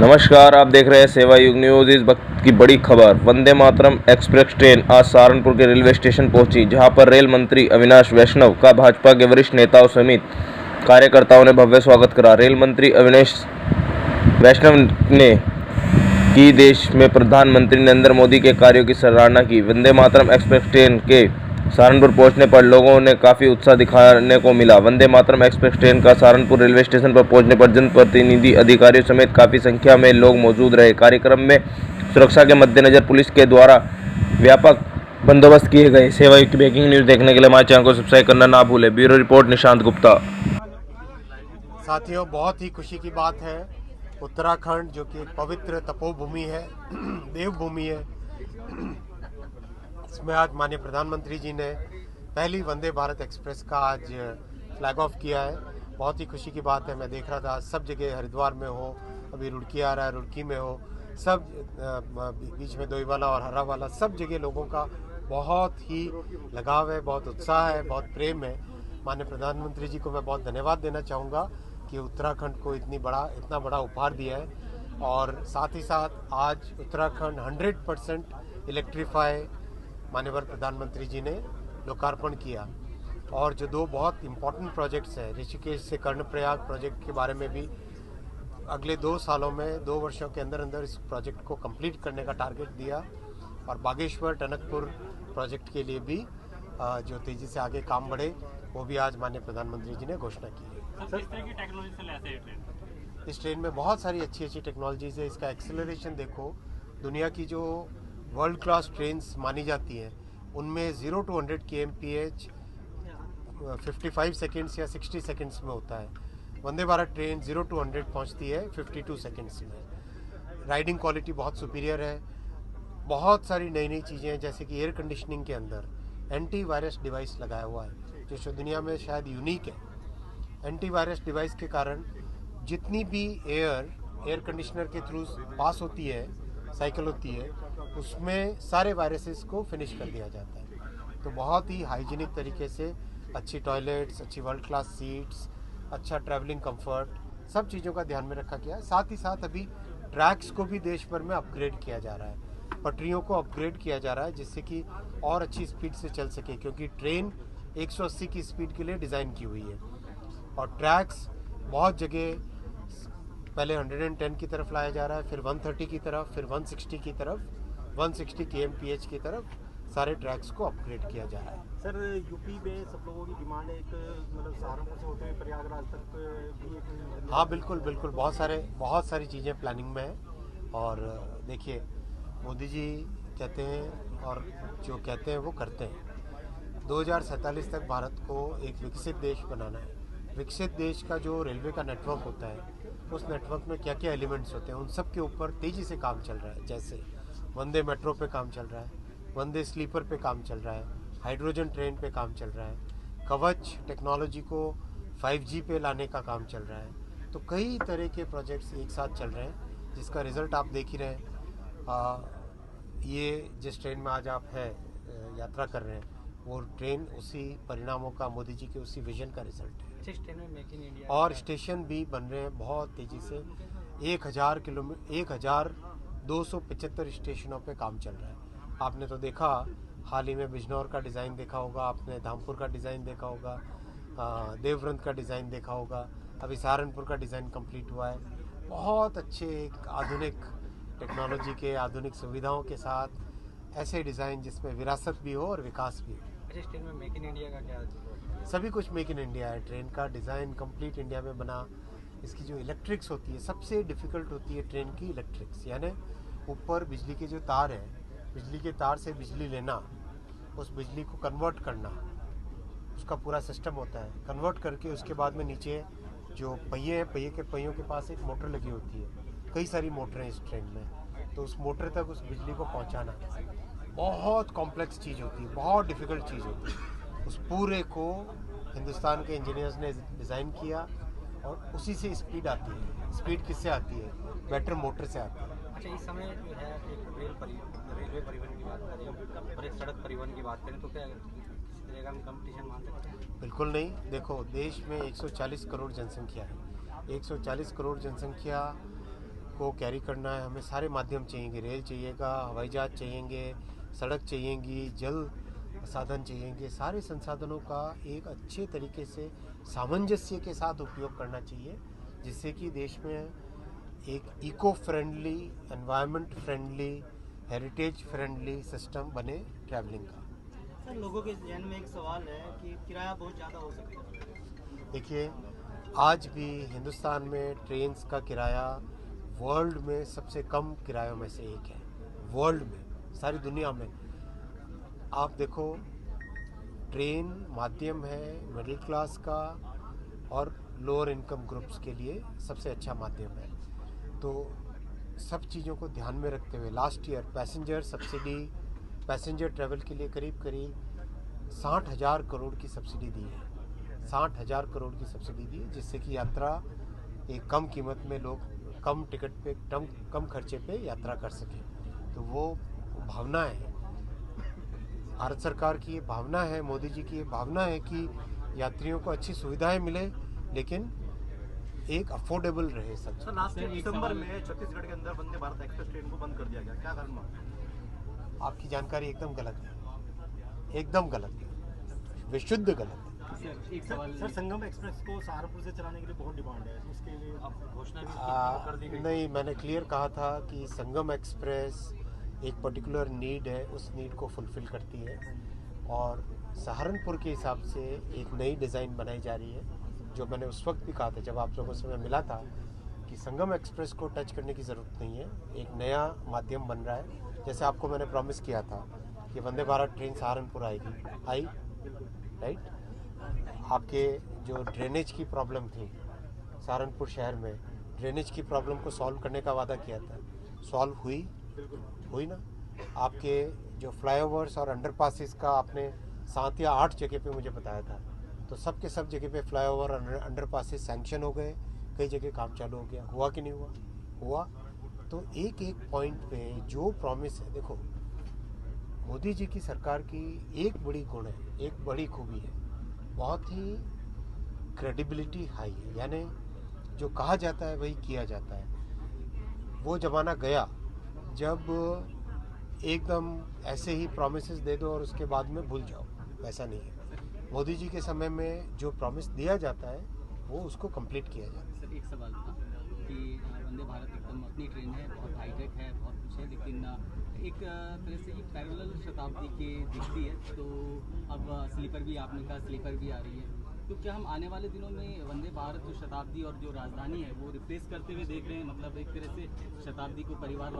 नमस्कार, आप देख रहे हैं सेवा युग न्यूज। इस वक्त की बड़ी खबर, वंदे मातरम एक्सप्रेस ट्रेन आज सहारनपुर के रेलवे स्टेशन पहुंची, जहां पर रेल मंत्री अविनाश वैष्णव का भाजपा के वरिष्ठ नेताओं समेत कार्यकर्ताओं ने भव्य स्वागत करा। रेल मंत्री अविनाश वैष्णव ने की देश में प्रधानमंत्री नरेंद्र मोदी के कार्यों की सराहना की। वंदे मातरम एक्सप्रेस ट्रेन के सहारनपुर पहुंचने पर लोगों ने काफी उत्साह दिखाने को मिला। वंदे मातरम एक्सप्रेस ट्रेन का सहारनपुर रेलवे स्टेशन पर पहुंचने पर जनप्रतिनिधि, अधिकारियों समेत काफी संख्या में लोग मौजूद रहे। कार्यक्रम में सुरक्षा के मद्देनजर पुलिस के द्वारा व्यापक बंदोबस्त किए गए। सेवा युक्त ब्रेकिंग न्यूज देखने के लिए हमारे चैनल को सब्सक्राइब करना ना भूलें। Bureau report Nishant Gupta. साथियों, बहुत ही खुशी की बात है, उत्तराखंड जो कि एक पवित्र तपोभूमि है, देवभूमि है, इसमें आज माननीय प्रधानमंत्री जी ने पहली वंदे भारत एक्सप्रेस का आज फ्लैग ऑफ किया है। बहुत ही खुशी की बात है। मैं देख रहा था सब जगह, हरिद्वार में हो, अभी रुड़की आ रहा है, रुड़की में हो, सब बीच में दोईवाला और हर्रावाला, सब जगह लोगों का बहुत ही लगाव है, बहुत उत्साह है, बहुत प्रेम है। माननीय प्रधानमंत्री जी को मैं बहुत धन्यवाद देना चाहूँगा कि उत्तराखंड को इतना बड़ा उपहार दिया है। और साथ ही साथ आज उत्तराखंड 100% इलेक्ट्रीफाई माननीय प्रधानमंत्री जी ने लोकार्पण किया। और जो दो बहुत इम्पोर्टेंट प्रोजेक्ट्स हैं, ऋषिकेश से कर्णप्रयाग प्रोजेक्ट के बारे में भी अगले 2 सालों में, 2 वर्षों के अंदर अंदर इस प्रोजेक्ट को कंप्लीट करने का टारगेट दिया। और बागेश्वर टनकपुर प्रोजेक्ट के लिए भी जो तेज़ी से आगे काम बढ़े, वो भी आज माननीय प्रधानमंत्री जी ने घोषणा की है। किस तरह की टेक्नोलॉजी से लैस है ये ट्रेन? इस ट्रेन में बहुत सारी अच्छी अच्छी टेक्नोलॉजीज है। इसका एक्सेलरेशन देखो, दुनिया की जो वर्ल्ड क्लास ट्रेन्स मानी जाती हैं उनमें 0 to 100 kmph 55 सेकेंड्स या 60 सेकेंड्स में होता है। वंदे भारत ट्रेन 0 to 100 पहुंचती है 52 सेकेंड्स में। राइडिंग क्वालिटी बहुत सुपीरियर है। बहुत सारी नई नई चीज़ें हैं, जैसे कि एयर कंडीशनिंग के अंदर एंटी वायरस डिवाइस लगाया हुआ है, जो दुनिया में शायद यूनिक है। एंटी वायरस डिवाइस के कारण जितनी भी एयर कंडीशनर के थ्रू पास होती है, साइकिल होती है, उसमें सारे वायरसेस को फिनिश कर दिया जाता है। तो बहुत ही हाइजीनिक तरीके से अच्छी टॉयलेट्स, अच्छी वर्ल्ड क्लास सीट्स, अच्छा ट्रैवलिंग कंफर्ट, सब चीज़ों का ध्यान में रखा गया है। साथ ही साथ अभी ट्रैक्स को भी देश भर में अपग्रेड किया जा रहा है, पटरियों को अपग्रेड किया जा रहा है, जिससे कि और अच्छी स्पीड से चल सके, क्योंकि ट्रेन 180 की स्पीड के लिए डिज़ाइन की हुई है। और ट्रैक्स बहुत जगह पहले 110 की तरफ लाया जा रहा है, फिर 130 की तरफ, फिर 160 की तरफ, 160 kmph की तरफ सारे ट्रैक्स को अपग्रेड किया जा रहा है। सर, यूपी में सब लोगों की डिमांड है, एक मतलब सहारनपुर से होते हुए प्रयागराज तक भी एक। हाँ, बिल्कुल बिल्कुल, बहुत सारी चीज़ें प्लानिंग में हैं। और देखिए, मोदी जी कहते हैं और जो कहते हैं वो करते हैं। 2047 तक भारत को एक विकसित देश बनाना है। विकसित देश का जो रेलवे का नेटवर्क होता है, उस नेटवर्क में क्या क्या एलिमेंट्स होते हैं, उन सब के ऊपर तेज़ी से काम चल रहा है। जैसे वंदे मेट्रो पे काम चल रहा है, वंदे स्लीपर पे काम चल रहा है, हाइड्रोजन ट्रेन पे काम चल रहा है, कवच टेक्नोलॉजी को 5G पे लाने का काम चल रहा है। तो कई तरह के प्रोजेक्ट्स एक साथ चल रहे हैं, जिसका रिज़ल्ट आप देख ही रहे हैं। ये जिस ट्रेन में आज आप यात्रा कर रहे हैं, वो ट्रेन उसी परिणामों का, मोदी जी के उसी विजन का रिजल्ट है। स्टेशन में मेक इन इंडिया और स्टेशन भी बन रहे हैं बहुत तेज़ी से। 1275 स्टेशनों पे काम चल रहा है। आपने तो देखा, हाल ही में बिजनौर का डिज़ाइन देखा होगा, आपने धामपुर का डिज़ाइन देखा होगा, देवव्रंत का डिज़ाइन देखा होगा, अभी सहारनपुर का डिज़ाइन कंप्लीट हुआ है। बहुत अच्छे एक आधुनिक टेक्नोलॉजी के, आधुनिक सुविधाओं के साथ ऐसे डिज़ाइन जिसमें विरासत भी हो और विकास भी हो। अच्छा, ट्रेन में मेक इन इंडिया का क्या? सभी कुछ मेक इन इंडिया है। ट्रेन का डिज़ाइन कंप्लीट इंडिया में बना। इसकी जो इलेक्ट्रिक्स होती है, सबसे डिफ़िकल्ट होती है ट्रेन की इलेक्ट्रिक्स, यानी ऊपर बिजली के जो तार हैं, बिजली के तार से बिजली लेना, उस बिजली को कन्वर्ट करना, उसका पूरा सिस्टम होता है। कन्वर्ट करके उसके बाद में नीचे जो पहिए हैं, पहिए के पहियों के पास एक मोटर लगी होती है, कई सारी मोटरें हैं इस ट्रेन में, तो उस मोटर तक उस बिजली को पहुंचाना बहुत कॉम्प्लेक्स चीज़ होती है, बहुत डिफ़िकल्ट चीज़ होती है। उस पूरे को हिंदुस्तान के इंजीनियर्स ने डिज़ाइन किया, और उसी से स्पीड आती है। स्पीड किससे आती है? बैटर मोटर से आती है। अच्छा, इस समय जो है एक रेलवे परिवहन की बात करें और एक सड़क परिवहन की बात करें, तो क्या किसी तरह का कंपटीशन मान सकते हैं? बिल्कुल नहीं। देखो, देश में 140 करोड़ जनसंख्या है। 140 करोड़ जनसंख्या को कैरी करना है, हमें सारे माध्यम चाहिएंगे। रेल चाहिएगा, हवाई जहाज चाहिएंगे, सड़क चाहिएगी, जल साधन चाहिएंगे। सारे संसाधनों का एक अच्छे तरीके से सामंजस्य के साथ उपयोग करना चाहिए, जिससे कि देश में एक eco friendly, environment friendly, heritage friendly system बने ट्रैवलिंग का। सर, लोगों के जहन में एक सवाल है कि किराया बहुत ज़्यादा हो सकता है। देखिए, आज भी हिंदुस्तान में ट्रेन्स का किराया वर्ल्ड में सबसे कम किरायों में से एक है। वर्ल्ड में, सारी दुनिया में आप देखो, ट्रेन माध्यम है मिडिल क्लास का और लोअर इनकम ग्रुप्स के लिए सबसे अच्छा माध्यम है। तो सब चीज़ों को ध्यान में रखते हुए last year passenger subsidy, passenger travel के लिए करीब 60,000 करोड़ की सब्सिडी दी है। 60,000 करोड़ की सब्सिडी दी है, जिससे कि यात्रा एक कम कीमत में लोग कम टिकट पे, कम खर्चे पे यात्रा कर सकें। तो वो भावना है भारत सरकार की, ये भावना है मोदी जी की, ये भावना है कि यात्रियों को अच्छी सुविधाएं मिले, लेकिन एक अफोर्डेबल रहे सब। सर, लास्ट दिसंबर में छत्तीसगढ़ के अंदर वंदे भारत एक्सप्रेस ट्रेन को बंद कर दिया गया, क्या कारण? आपकी जानकारी एकदम गलत है, एकदम गलत है, विशुद्ध गलत है। सर, संगम एक्सप्रेस को सहारनपुर से चलाने के लिए बहुत डिमांड है, उसके लिए घोषणा भी कर दी गई। नहीं, मैंने क्लियर कहा था कि संगम एक्सप्रेस एक पर्टिकुलर नीड है, उस नीड को फुलफिल करती है और सहारनपुर के हिसाब से एक नई डिज़ाइन बनाई जा रही है, जो मैंने उस वक्त भी कहा था जब आप लोगों से मैं मिला था कि संगम एक्सप्रेस को टच करने की ज़रूरत नहीं है। एक नया माध्यम बन रहा है, जैसे आपको मैंने प्रॉमिस किया था कि वंदे भारत ट्रेन सहारनपुर आएगी, आई राइट। आपके जो ड्रेनेज की प्रॉब्लम थी सहारनपुर शहर में, ड्रेनेज की प्रॉब्लम को सॉल्व करने का वादा किया था, सॉल्व हुई ना। आपके जो फ्लाईओवर्स और अंडरपासेस का आपने 7 या 8 जगह पे मुझे बताया था, तो सब के सब जगह पे फ्लाईओवर और अंडरपासेस सैंक्शन हो गए, कई जगह काम चालू हो गया। हुआ कि नहीं हुआ? तो एक एक पॉइंट पे जो प्रॉमिस है, देखो मोदी जी की सरकार की एक बड़ी गुण है, एक बड़ी खूबी है, बहुत ही क्रेडिबिलिटी हाई है, यानी जो कहा जाता है वही किया जाता है। वो ज़माना गया जब एकदम ऐसे ही प्रॉमिसेस दे दो और उसके बाद में भूल जाओ, वैसा नहीं है। मोदी जी के समय में जो प्रॉमिस दिया जाता है वो उसको कंप्लीट किया जाता है। सर, एक सवाल था कि वंदे भारत एकदम अपनी ट्रेन है, बहुत हाईटेक है, बहुत कुछ है, लेकिन एक तरह से एक पैरेलल शताब्दी के दिखती है, तो अब स्लीपर भी, आपने कहा स्लीपर भी आ रही है, तो क्या हम आने वाले दिनों में वंदे भारत जो शताब्दी और जो राजधानी है वो रिप्लेस करते हुए देख रहे हैं? मतलब एक तरह से शताब्दी को परिवार